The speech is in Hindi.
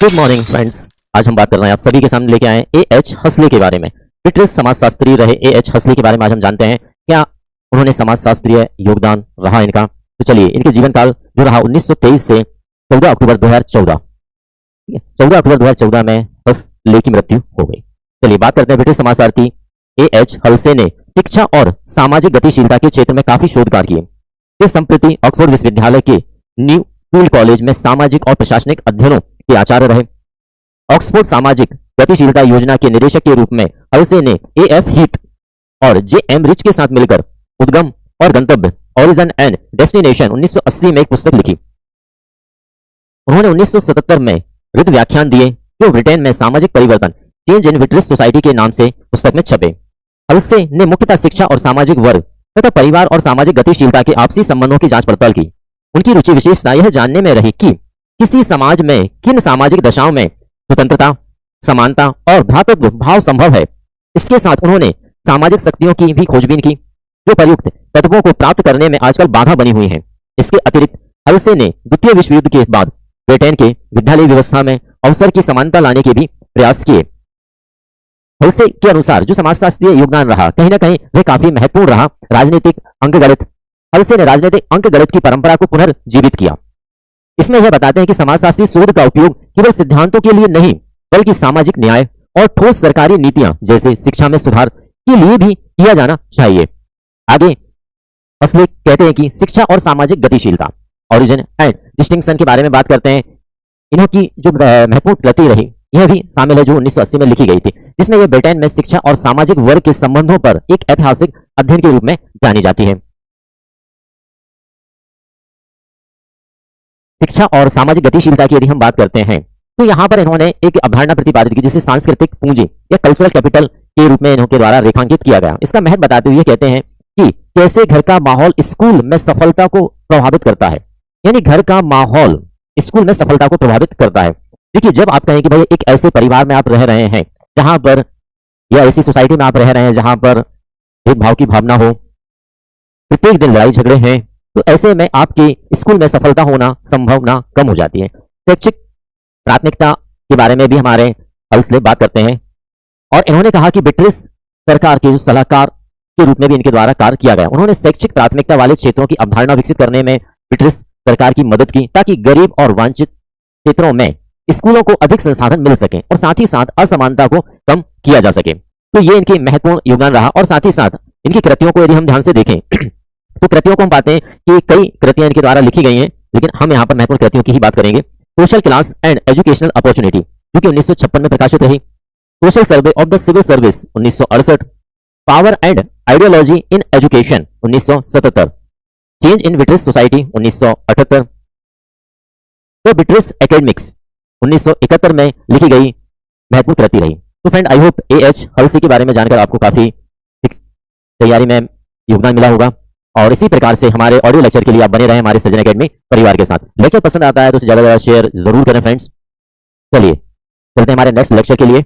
Good morning friends. आज हम बात कर रहे हैं आप सभी के सामने लेके आए ए एच हंसले के बारे में। ब्रिटिश समाजशास्त्री रहे ए एच हंसले के बारे में आज हम जानते हैं क्या उन्होंने समाजशास्त्रीय योगदान रहा इनका। तो चलिए, इनके जीवन काल जो रहा 1923 से 14 अक्टूबर 2014। 14 अक्टूबर 2014 में हंसले की मृत्यु हो गई। चलिए बात करते हैं ब्रिटिश समाजशास्त्री ए एच हंसले ने शिक्षा और सामाजिक गतिशीलता के क्षेत्र में काफी शोध कार्य किए। वे संप्रति ऑक्सफोर्ड विश्वविद्यालय के न्यू फील्ड कॉलेज में सामाजिक और प्रशासनिक अध्ययनों के आचार्य रहे। ऑक्सफोर्ड सामाजिक गतिशीलता योजना के निदेशक के रूप में हल्से ने ए एफ हीथ और जे एम रिच के साथ मिलकर उद्गम और गंतव्य ओरिजिन एंड डेस्टिनेशन 1980 में एक पुस्तक लिखी। उन्होंने 1977 में वृद्ध व्याख्यान दिए जो ब्रिटेन में सामाजिक परिवर्तन चेंज इन ब्रिटिश सोसाइटी के नाम से पुस्तक में छपे। हल्से ने मुख्यतः शिक्षा और सामाजिक वर्ग तथा परिवार और सामाजिक गतिशीलता के आपसी संबंधों की जांच पड़ताल की। उनकी रुचि विशेषता यह जानने में रही कि किसी समाज में किन सामाजिक दशाओं में स्वतंत्रता, समानता और भ्रातृत्व भाव संभव है। इसके साथ उन्होंने सामाजिक शक्तियों की भी खोजबीन की जो प्रयुक्त तत्वों को प्राप्त करने में आजकल बाधा बनी हुई हैं। इसके अतिरिक्त हल्से ने द्वितीय विश्व युद्ध के बाद ब्रिटेन के विद्यालय व्यवस्था में अवसर की समानता लाने के भी प्रयास किए। हल्से के अनुसार जो समाजशास्त्रीय योगदान रहा कहीं ना कहीं वह काफी महत्वपूर्ण रहा। राजनीतिक अंकगणित। हल्से ने राजनीतिक अंकगणित की परंपरा को पुनर्जीवित किया। इसमें यह बताते हैं कि समाजशास्त्री शोध का उपयोग केवल सिद्धांतों के लिए नहीं बल्कि सामाजिक न्याय और ठोस सरकारी नीतियां जैसे शिक्षा में सुधार के लिए भी किया जाना चाहिए। आगे हल्से कहते हैं कि शिक्षा और सामाजिक गतिशीलता ओरिजिन एंड डिस्टिंक्शन के बारे में बात करते हैं। इनकी जो महत्वपूर्ण कृति रही यह भी शामिल है जो 1980 में लिखी गई थी, जिसमें यह ब्रिटेन में शिक्षा और सामाजिक वर्ग के संबंधों पर एक ऐतिहासिक अध्ययन के रूप में जानी जाती है। शिक्षा और सामाजिक गतिशीलता की यदि हम बात करते हैं तो यहाँ पर इन्होंने एक अवधारणा प्रतिपादित की जिसे सांस्कृतिक पूंजी या कल्चरल कैपिटल के रूप में इनके द्वारा रेखांकित किया गया। इसका महत्व बताते हुए कहते हैं कि कैसे घर का माहौल स्कूल में सफलता को प्रभावित करता है। यानी घर का माहौल स्कूल में सफलता को प्रभावित करता है। देखिए, जब आप कहें कि भाई एक ऐसे परिवार में आप रह रहे हैं जहां पर या ऐसी सोसाइटी में आप रह रहे हैं जहां पर भेदभाव की भावना हो, प्रत्येक दिन लड़ाई झगड़े हैं, तो ऐसे में आपके स्कूल में सफलता होना संभावना कम हो जाती है। शैक्षिक प्राथमिकता के बारे में भी हमारे हल्से बात करते हैं और इन्होंने कहा कि ब्रिटिश सरकार के सलाहकार के रूप में भी इनके द्वारा कार्य किया गया। उन्होंने शैक्षिक प्राथमिकता वाले क्षेत्रों की अवधारणा विकसित करने में ब्रिटिश सरकार की मदद की ताकि गरीब और वंचित क्षेत्रों में स्कूलों को अधिक संसाधन मिल सके और साथ ही साथ असमानता को कम किया जा सके। तो ये इनकी महत्वपूर्ण योगदान रहा। और साथ ही साथ इनकी कृतियों को यदि हम ध्यान से देखें तो कृतियों को हम पाते हैं कि कई कृतियां इनके द्वारा लिखी गई हैं, लेकिन हम यहाँ पर महत्वपूर्ण कृतियों की ही बात करेंगे। Social class and educational opportunity जो कि 1956 में प्रकाशित रही। Social survey of the civil service 1968। Power and ideology in education 1977। Change in British society 1978। तो ब्रिटिश एकेडमिक्स 1971 में लिखी गई महत्वपूर्ण कृति रही। तो friend, I hope A H Halsey के बारे में जानकर आपको काफी तैयारी में योगदान मिला होगा और इसी प्रकार से हमारे ऑडियो लेक्चर के लिए आप बने रहें हमारे सृजन एकेडमी परिवार के साथ। लेक्चर पसंद आता है तो ज्यादा से ज्यादा शेयर जरूर करें फ्रेंड्स। चलिए चलते हैं हमारे नेक्स्ट लेक्चर के लिए।